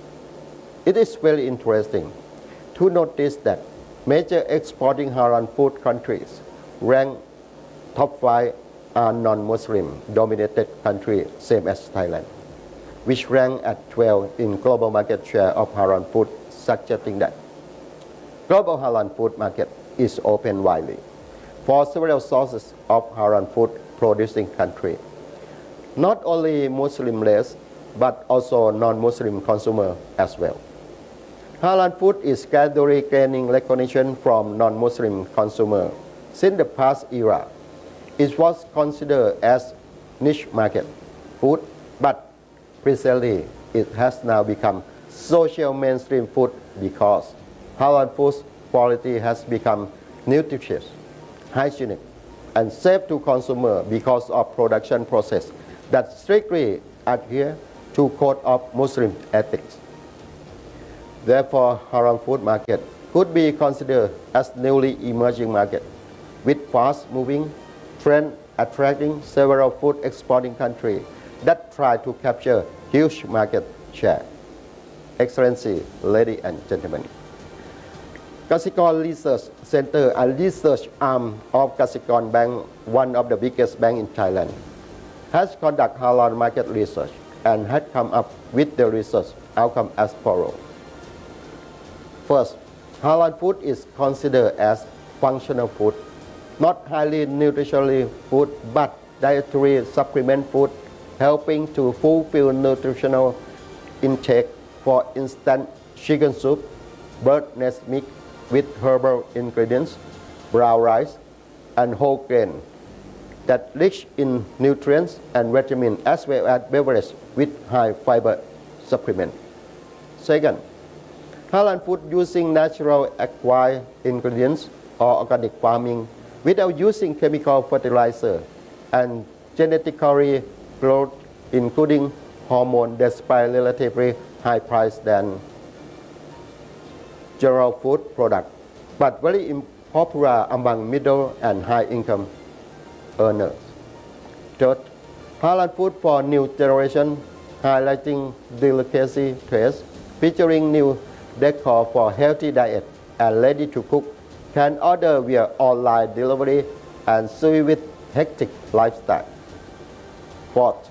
It is very interesting to notice that major exporting halal food countries rank top 5 are non-Muslim dominated country, same as Thailand, which rank at 12 in global market share of halal food, suggesting that global halal food market is open widely for several sources of halal food producing country. Not only Muslim less, but also non-Muslim consumer as well. Halal food is gradually gaining recognition from non-Muslim consumer. Since the past era, it was considered as niche market food, but recently it has now become social mainstream food because halal food quality has become nutritious, hygienic, and safe to consumer because of production process that strictly adhere to code of Muslim ethics. Therefore, halal food market could be considered as newly emerging market with fast-moving trend attracting several food exporting countries that try to capture huge market share. Excellency, ladies and gentlemen, Kasikor Research Center, a research arm of Kasikor Bank, one of the biggest banks in Thailand, has conducted halal market research and had come up with the research outcome as follows. First, halal food is considered as functional food, not highly nutritional food, but dietary supplement food, helping to fulfill nutritional intake. For instance, chicken soup, bird nest meat with herbal ingredients, brown rice, and whole grain that rich in nutrients and vitamins, as well as beverage with high fiber supplement. Second, halal food using natural acquired ingredients or organic farming without using chemical fertilizer and genetically growth, including hormone, despite relatively high price than general food product, but very popular among middle and high income earners. Third, halal food for new generation, highlighting delicacy traits, featuring new decor for healthy diet and ready to cook, can order via online delivery and suit with hectic lifestyle. Fourth,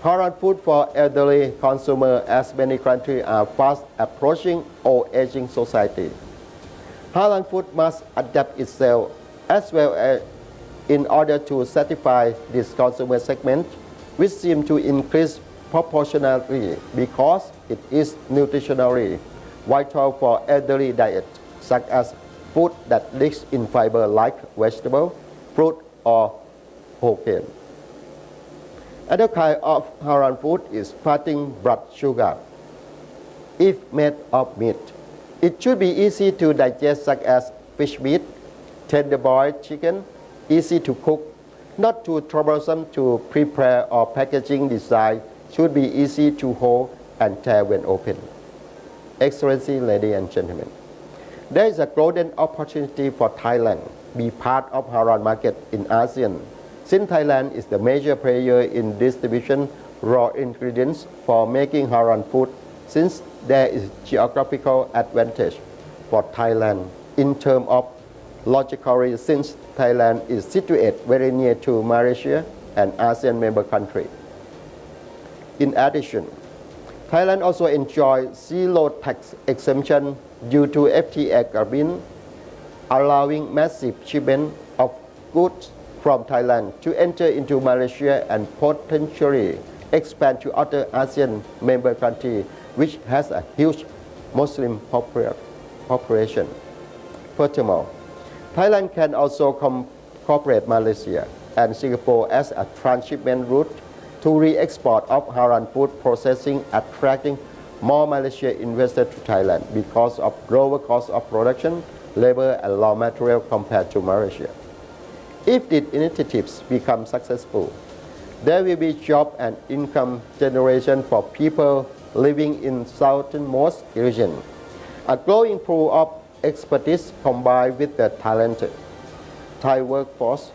halal food for elderly consumer, as many countries are fast approaching old aging society. Halal food must adapt itself as well as in order to satisfy this consumer segment, which seem to increase proportionally because it is nutritionally vital for elderly diet, such as food that rich in fiber like vegetable, fruit, or whole grain. Another kind of halal food is fattening blood sugar. If made of meat, it should be easy to digest, such as fish meat, tender boiled chicken, easy to cook, not too troublesome to prepare, or packaging design should be easy to hold and tear when open. Excellency, ladies and gentlemen, there is a golden opportunity for Thailand to be part of halal market in ASEAN, since Thailand is the major player in distribution raw ingredients for making halal food, since there is geographical advantage for Thailand in terms of logically, since Thailand is situated very near to Malaysia and ASEAN member country. In addition, Thailand also enjoys zero tax exemption due to FTA agreement, allowing massive shipment of goods from Thailand to enter into Malaysia and potentially expand to other ASEAN member countries, which has a huge Muslim population. Furthermore, Thailand can also cooperate Malaysia and Singapore as a transshipment route to re-export of halal food processing, attracting more Malaysian investors to Thailand because of lower cost of production, labor, and raw material compared to Malaysia. If these initiatives become successful, there will be job and income generation for people living in southernmost region. A growing pool of expertise combined with the talented Thai workforce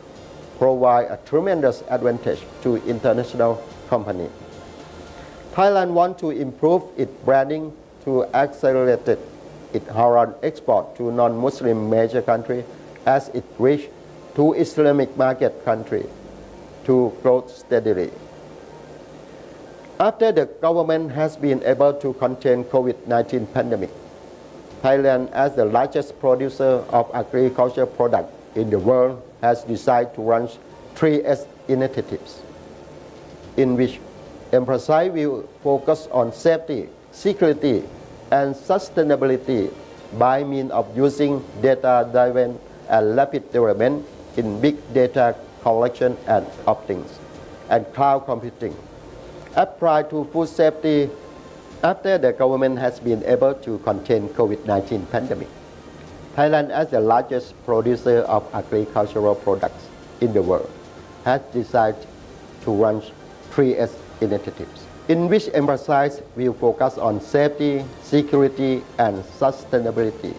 provide a tremendous advantage to international companies. Thailand wants to improve its branding to accelerate its halal export to non-Muslim major countries as it reaches to Islamic market countries. to grow steadily. After the government has been able to contain COVID-19 pandemic, Thailand, as the largest producer of agricultural products in the world, has decided to launch 3S initiatives, in which emphasize will focus on safety, security, and sustainability by means of using data-driven and rapid development in big data collection and opting, and cloud computing. Applied to food safety after the government has been able to contain COVID-19 pandemic. Thailand, as the largest producer of agricultural products in the world, has decided to launch 3S initiatives, in which emphasize will focus on safety, security, and sustainability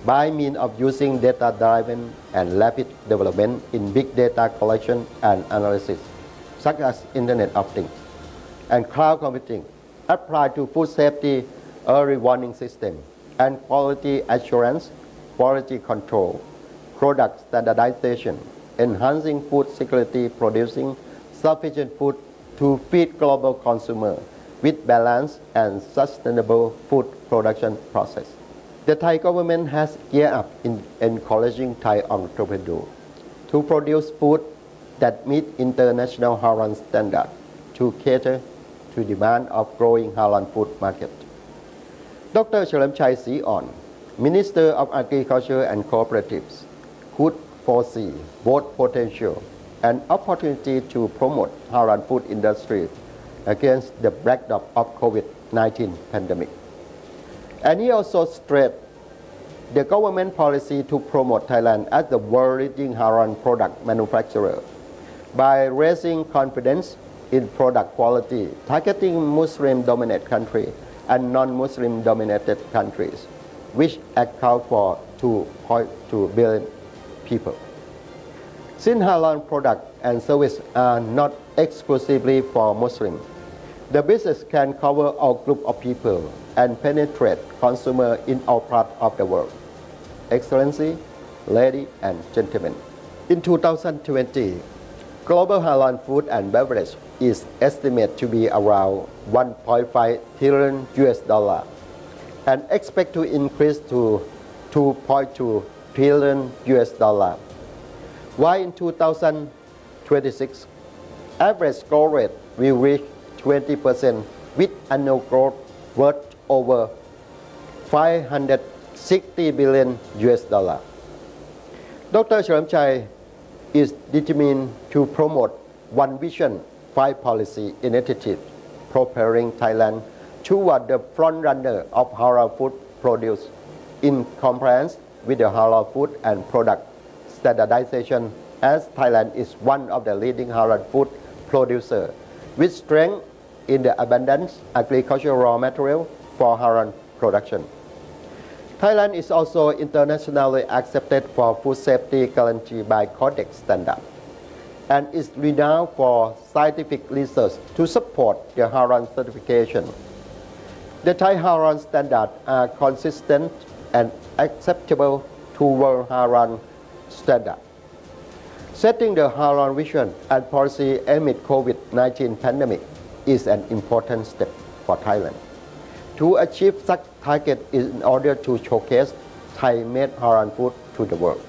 by means of using data-driven and rapid development in big data collection and analysis, such as Internet of Things and cloud computing, applied to food safety, early warning system, and quality assurance, quality control, product standardization, enhancing food security, producing sufficient food to feed global consumers with balanced and sustainable food production process. The Thai government has geared up in encouraging Thai entrepreneurs to produce food that meet international halal standards to cater to demand of growing halal food market. Dr. เฉลิมชัย ศรีอ่อน Minister of Agriculture and Cooperatives, could foresee both potential and opportunity to promote halal food industry against the backdrop of COVID-19 pandemic. And he also stressed the government policy to promote Thailand as the world leading halal product manufacturer by raising confidence in product quality, targeting Muslim-dominated countries and non-Muslim dominated countries, which account for 2.2 billion people. Since halal products and services are not exclusively for Muslims, the business can cover all groups of people and penetrate consumers in all parts of the world. Excellency, ladies and gentlemen, in 2020, global halal food and beverage is estimated to be around $1.5 trillion and expect to increase to $2.2 trillion. While in 2026, average growth rate will reach 20% with annual growth worth over $560 billion. Dr. เฉลิมชัย is determined to promote One Vision 5 policy initiative, propelling Thailand toward the front-runner of halal food produce in compliance with the halal food and product standardization, as Thailand is one of the leading halal food producers with strength in the abundant agricultural raw material for halal production. Thailand is also internationally accepted for food safety guarantee by Codex standard and is renowned for scientific research to support the halal certification. The Thai halal standards are consistent and acceptable to world halal standard. Setting the halal vision and policy amid COVID-19 pandemic is an important step for Thailand to achieve such target in order to showcase Thai-made halal food to the world.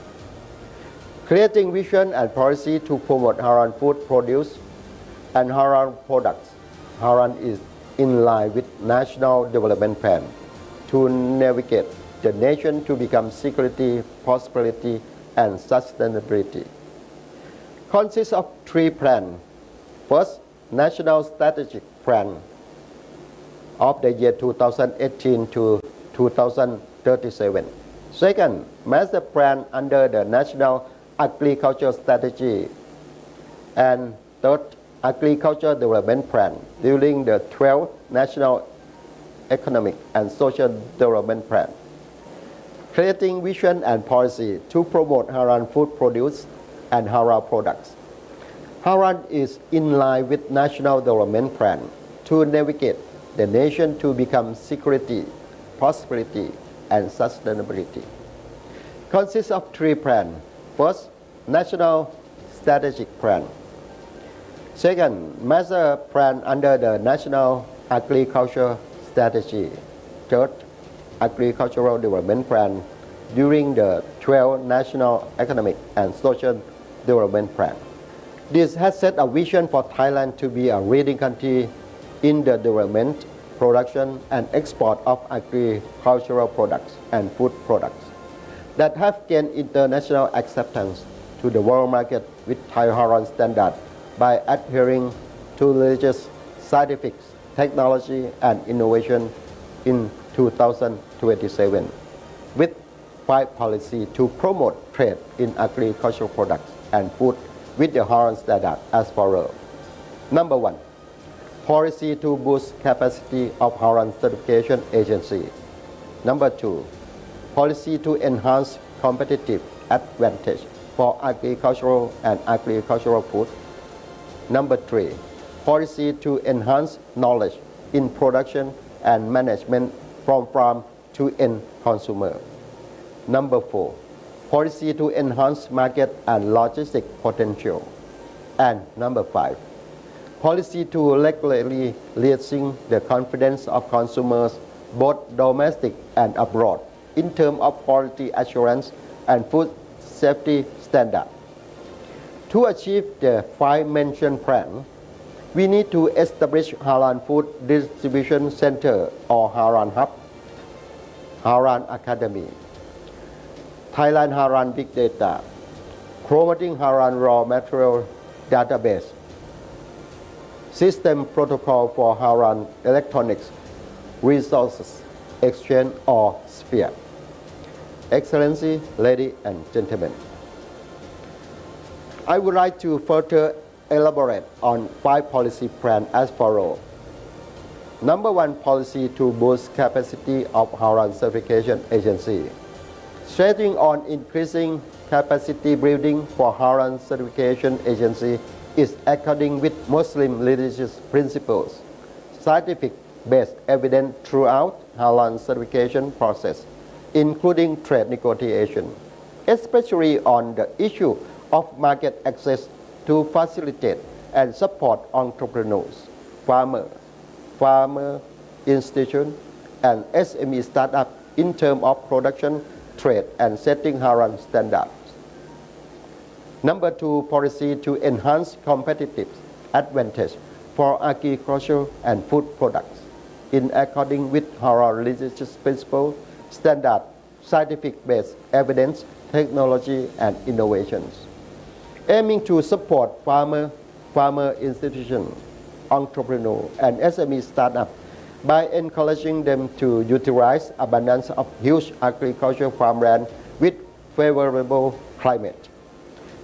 Creating vision and policy to promote halal food produce and halal products. Halal is in line with National Development Plan to navigate the nation to become security, prosperity, and sustainability. Consists of 3 plans. First, National Strategic Plan of the year 2018 to 2037. Second, Master Plan under the National Agriculture Strategy. And third, Agriculture Development Plan during the 12th National Economic and Social Development Plan. Creating vision and policy to promote halal food produce and halal products. Halal is in line with National Development Plan to navigate the nation to become security, prosperity, and sustainability. Consists of 3 plans. First, National Strategic Plan. Second, master plan under the National Agriculture Strategy. Third, Agricultural Development Plan during the 12 National Economic and Social Development Plan. This has set a vision for Thailand to be a leading country in the development, production and export of agricultural products and food products that have gained international acceptance to the world market with Thai Halal standard by adhering to religious, scientific, technology and innovation in 2027 with 5 policy to promote trade in agricultural products and food with the Halal standard as follows. Number 1, policy to boost capacity of Halal certification agency. Number 2, policy to enhance competitive advantage for agricultural and agricultural food. Number 3, policy to enhance knowledge in production and management from farm to end consumer. Number 4, policy to enhance market and logistic potential. And number 5, policy to regularly raising the confidence of consumers both domestic and abroad in terms of quality assurance and food safety standard. To achieve the 5 mentioned plan, we need to establish Halal food distribution center or Halal hub, Halal academy, Thailand Halal big data, promoting Halal raw material database, system protocol for Halal electronics resources exchange or sphere. Excellency, ladies and gentlemen, I would like to further elaborate on 5 policy plan as follows. Number 1, policy to boost capacity of Halal certification agency. Stressing on increasing capacity building for Halal certification agency is according with Muslim religious principles, scientific-based evidence throughout Halal certification process, including trade negotiation, especially on the issue of market access to facilitate and support entrepreneurs, farmer institutions, and SME startup in terms of production, trade, and setting Halal standards. Number 2, policy to enhance competitive advantage for agriculture and food products in according with Halal religious principles, standard, scientific-based evidence, technology, and innovations. Aiming to support farmer institution, entrepreneur, and SME startup by encouraging them to utilize abundance of huge agricultural farmland with favorable climate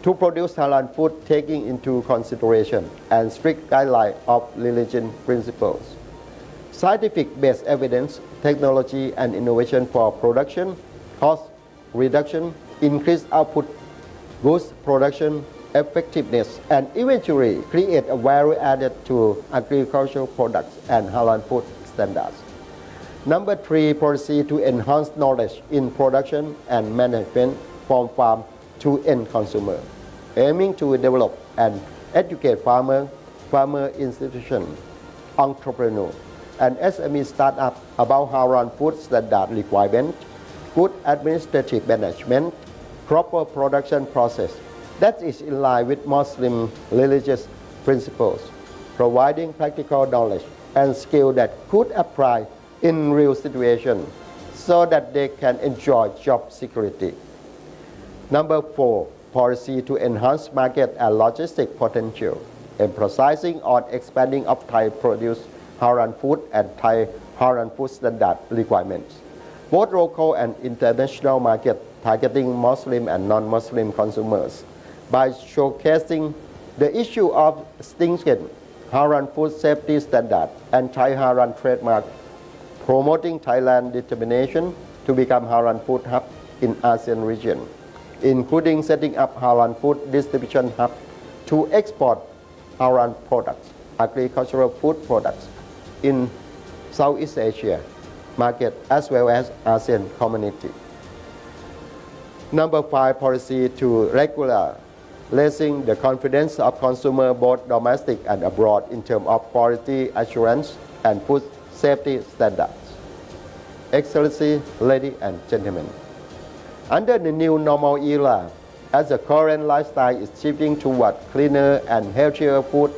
to produce Halal food taking into consideration and strict guidelines of religion principles. Scientific-based evidence, technology, and innovation for production, cost reduction, increased output, boost production effectiveness, and eventually create a value added to agricultural products and Halal food standards. Number 3, policy to enhance knowledge in production and management from farm to end consumer, aiming to develop and educate farmer institution, entrepreneur, and SME startup about Halal food standard requirement, good administrative management, proper production process that is in line with Muslim religious principles, providing practical knowledge and skill that could apply in real situation so that they can enjoy job security. Number 4, policy to enhance market and logistic potential, emphasizing on expanding of Thai produce Halal food and Thai Halal food standard requirements, both local and international market targeting Muslim and non-Muslim consumers by showcasing the issue of stringent Halal food safety standard and Thai Halal trademark, promoting Thailand's determination to become Halal food hub in ASEAN region, including setting up Halal food distribution hub to export Halal products, agricultural food products in Southeast Asia market as well as ASEAN community. Number 5, policy to raising the confidence of consumers both domestic and abroad in terms of quality assurance and food safety standards. Excellency, ladies and gentlemen, under the new normal era, as the current lifestyle is shifting toward cleaner and healthier food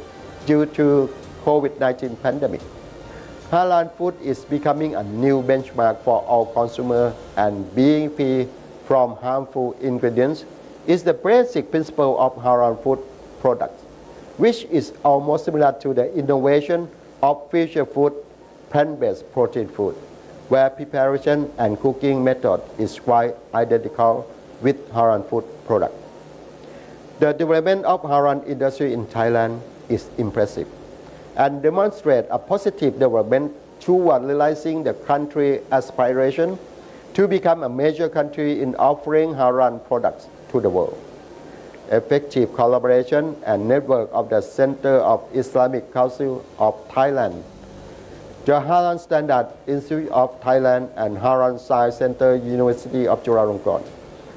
due to COVID-19 pandemic, halal food is becoming a new benchmark for all consumers, and being free from harmful ingredients is the basic principle of halal food products, which is almost similar to the innovation of future food, plant-based protein food, where preparation and cooking method is quite identical with halal food product. The development of halal industry in Thailand is impressive and demonstrate a positive development toward realizing the country's aspiration to become a major country in offering halal products to the world. Effective collaboration and network of the Center of Islamic Council of Thailand, the Halal Standard Institute of Thailand and Halal Science Center University of Chulalongkorn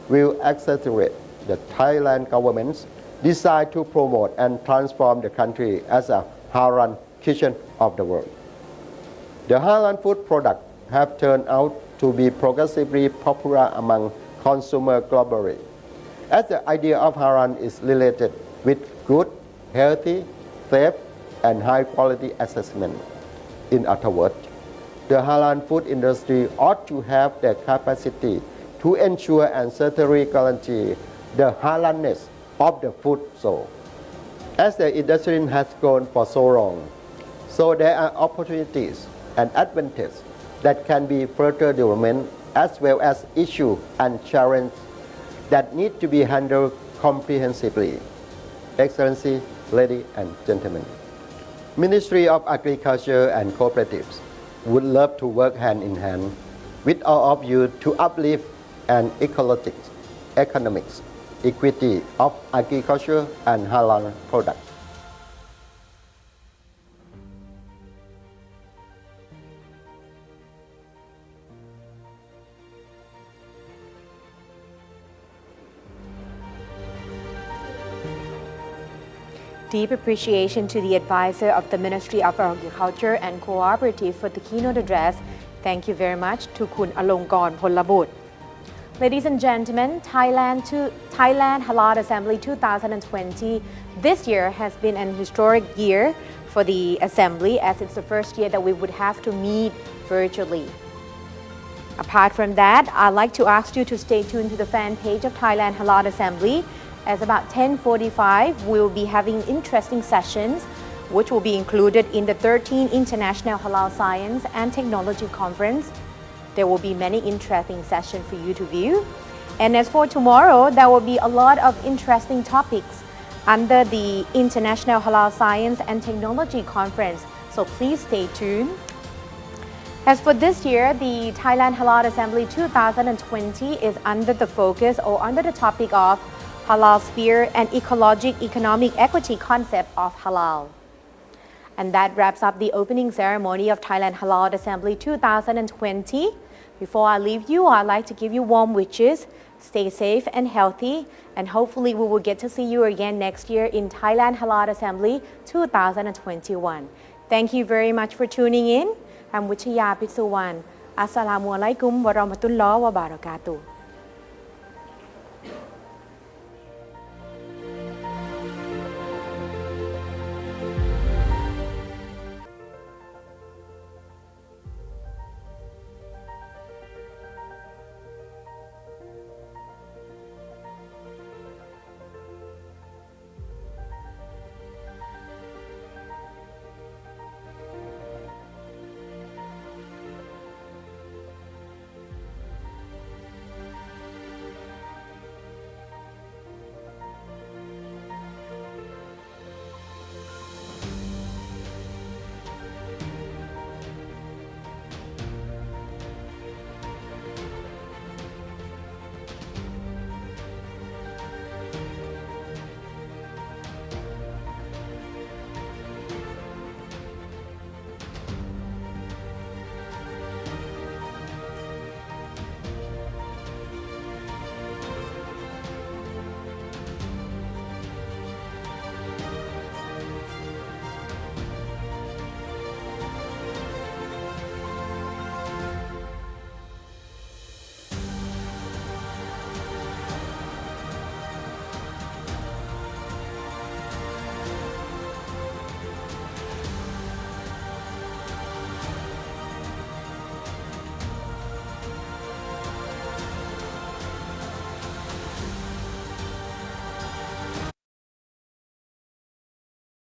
will accelerate the Thailand government's desire to promote and transform the country as a halal kitchen of the world. The halal food products have turned out to be progressively popular among consumers globally, as the idea of halal is related with good, healthy, safe, and high-quality assessment. In other words, the halal food industry ought to have the capacity to ensure and certainly guarantee the halalness of the food sold. As the industry has grown for so long, so there are opportunities and advantages that can be further development, as well as issues and challenges that need to be handled comprehensively. Excellency, ladies and gentlemen, Ministry of Agriculture and Cooperatives would love to work hand in hand with all of you to uplift an ecologic, economics, equity of agriculture and halal products. Deep appreciation to the advisor of the Ministry of Agriculture and Cooperative for the keynote address. Thank you very much to Kun Alongkorn Polabut. Ladies and gentlemen, Thailand Halal Assembly 2020 this year has been an historic year for the Assembly, as it's the first year that we would have to meet virtually. Apart from that, I'd like to ask you to stay tuned to the fan page of Thailand Halal Assembly, as about 10:45 we'll be having interesting sessions which will be included in the 13th International Halal Science and Technology Conference. There will be many interesting sessions for you to view. And as for tomorrow, there will be a lot of interesting topics under the International Halal Science and Technology Conference, so please stay tuned. As for this year, the Thailand Halal Assembly 2020 is under the focus or under the topic of Halal Sphere and Ecologic Economic Equity Concept of Halal. And that wraps up the opening ceremony of Thailand Halal Assembly 2020. Before I leave you, I'd like to give you warm wishes. Stay safe and healthy, and hopefully we will get to see you again next year in Thailand Halal Assembly 2021. Thank you very much for tuning in. I'm Wichaya Pitsuwan. Assalamu alaikum wa rahmatullahi wa barakatuh.